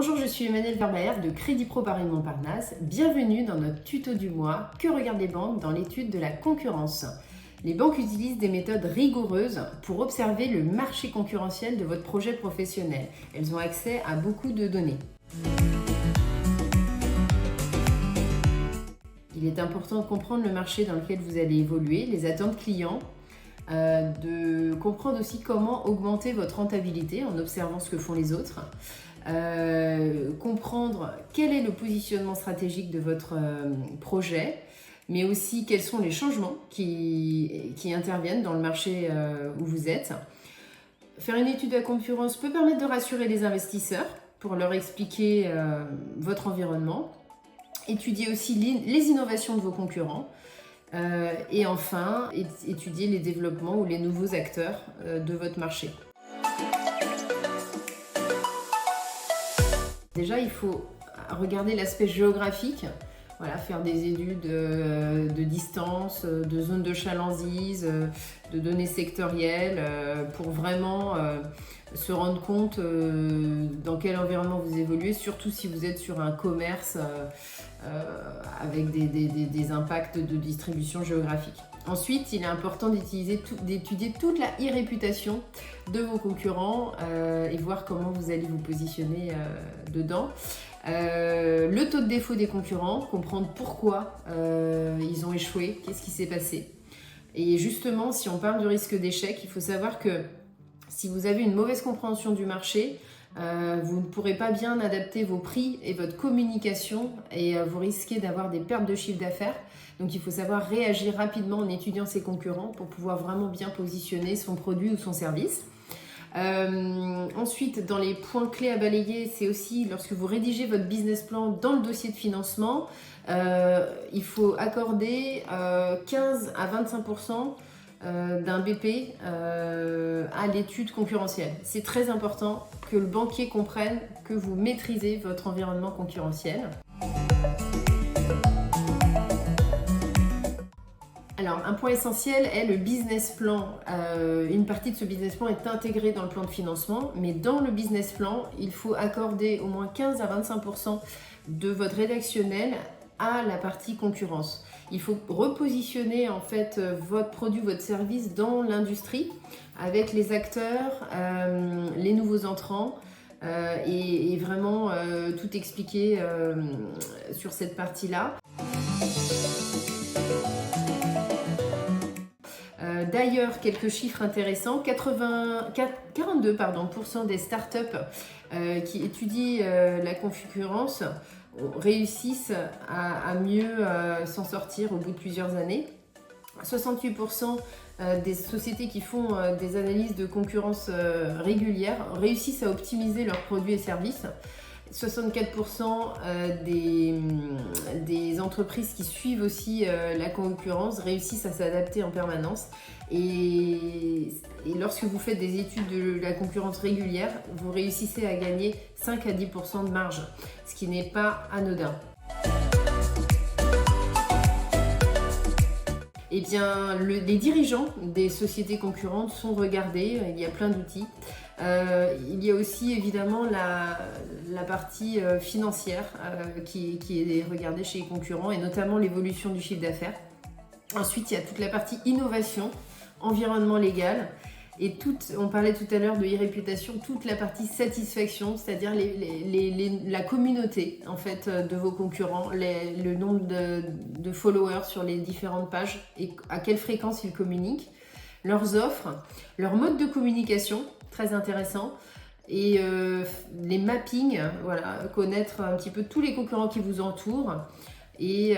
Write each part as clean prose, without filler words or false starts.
Bonjour, je suis Emmanuelle Verbaer de Crédit Pro Paris Montparnasse. Bienvenue dans notre tuto du mois Que regardent les banques dans l'étude de la concurrence. Les banques utilisent des méthodes rigoureuses pour observer le marché concurrentiel de votre projet professionnel. Elles ont accès à beaucoup de données. Il est important de comprendre le marché dans lequel vous allez évoluer, les attentes clients, de comprendre aussi comment augmenter votre rentabilité en observant ce que font les autres, comprendre quel est le positionnement stratégique de votre projet, mais aussi quels sont les changements qui interviennent dans le marché où vous êtes. Faire une étude de la concurrence peut permettre de rassurer les investisseurs pour leur expliquer votre environnement, étudier aussi les innovations de vos concurrents, et enfin, étudier les développements ou les nouveaux acteurs de votre marché. Déjà, il faut regarder l'aspect géographique, voilà, faire des études de distance, de zones de chalandise, de données sectorielles, pour vraiment se rendre compte dans quel environnement vous évoluez, surtout si vous êtes sur un commerce avec des impacts de distribution géographique. Ensuite, il est important d'étudier toute la e-réputation de vos concurrents et voir comment vous allez vous positionner dedans. Le taux de défaut des concurrents, comprendre pourquoi ils ont échoué, qu'est-ce qui s'est passé. Et justement, si on parle du risque d'échec, il faut savoir que si vous avez une mauvaise compréhension du marché, vous ne pourrez pas bien adapter vos prix et votre communication et vous risquez d'avoir des pertes de chiffre d'affaires. Donc il faut savoir réagir rapidement en étudiant ses concurrents pour pouvoir vraiment bien positionner son produit ou son service. Ensuite, dans les points clés à balayer, c'est aussi lorsque vous rédigez votre business plan dans le dossier de financement, il faut accorder 15 à 25% d'un BP à l'étude concurrentielle. C'est très important que le banquier comprenne que vous maîtrisez votre environnement concurrentiel. Alors, un point essentiel est le business plan. Une partie de ce business plan est intégrée dans le plan de financement, mais dans le business plan, il faut accorder au moins 15 à 25% de votre rédactionnel à la partie concurrence. Il faut repositionner en fait votre produit, votre service dans l'industrie avec les acteurs, les nouveaux entrants et vraiment tout expliquer sur cette partie-là. D'ailleurs, quelques chiffres intéressants, 42% des startups qui étudient la concurrence réussissent à mieux s'en sortir au bout de plusieurs années. 68% des sociétés qui font des analyses de concurrence régulières réussissent à optimiser leurs produits et services. 64% des entreprises qui suivent aussi la concurrence réussissent à s'adapter en permanence. Et lorsque vous faites des études de la concurrence régulière, vous réussissez à gagner 5 à 10% de marge, ce qui n'est pas anodin. Eh bien, les dirigeants des sociétés concurrentes sont regardés, il y a plein d'outils. Il y a aussi évidemment la partie financière qui est regardée chez les concurrents et notamment l'évolution du chiffre d'affaires. Ensuite, il y a toute la partie innovation, environnement légal et on parlait tout à l'heure de e-réputation, toute la partie satisfaction, c'est-à-dire la communauté en fait de vos concurrents, le nombre de followers sur les différentes pages et à quelle fréquence ils communiquent, leurs offres, leur mode de communication, très intéressant, et les mappings, voilà, connaître un petit peu tous les concurrents qui vous entourent et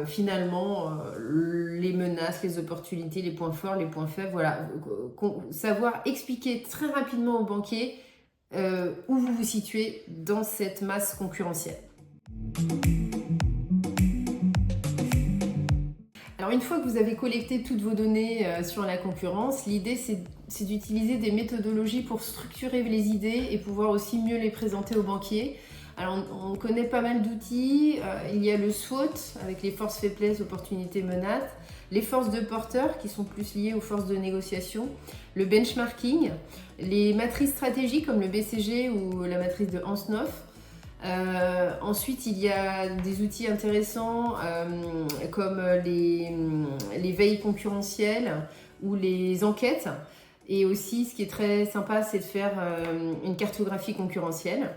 finalement les menaces, les opportunités, les points forts, les points faibles, voilà, savoir expliquer très rapidement aux banquiers où vous vous situez dans cette masse concurrentielle. Alors une fois que vous avez collecté toutes vos données sur la concurrence, l'idée c'est d'utiliser des méthodologies pour structurer les idées et pouvoir aussi mieux les présenter aux banquiers. Alors on connaît pas mal d'outils, il y a le SWOT avec les forces, faiblesses, opportunités, menaces, les forces de porteurs qui sont plus liées aux forces de négociation, le benchmarking, les matrices stratégiques comme le BCG ou la matrice de Hansnoff. Ensuite, il y a des outils intéressants comme les veilles concurrentielles ou les enquêtes. Et aussi, ce qui est très sympa, c'est de faire une cartographie concurrentielle.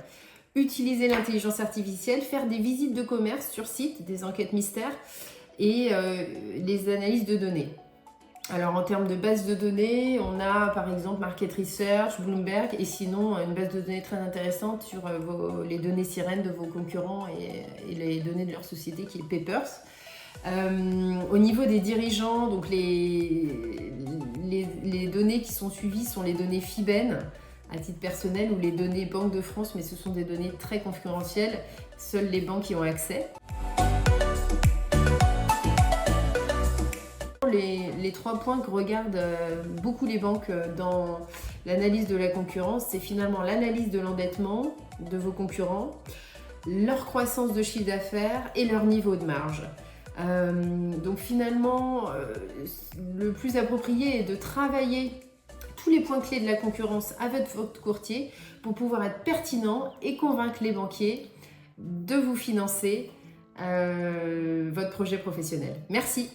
Utiliser l'intelligence artificielle, faire des visites de commerce sur site, des enquêtes mystères et les analyses de données. Alors en termes de base de données, on a par exemple Market Research, Bloomberg et sinon une base de données très intéressante sur les données sirènes de vos concurrents et les données de leur société qui est Papers. Au niveau des dirigeants, donc les données qui sont suivies sont les données FIBEN à titre personnel ou les données Banque de France, mais ce sont des données très confidentielles, seules les banques y ont accès. Les 3 points que regardent beaucoup les banques dans l'analyse de la concurrence, c'est finalement l'analyse de l'endettement de vos concurrents, leur croissance de chiffre d'affaires et leur niveau de marge. Donc finalement, le plus approprié est de travailler tous les points clés de la concurrence avec votre courtier pour pouvoir être pertinent et convaincre les banquiers de vous financer votre projet professionnel. Merci.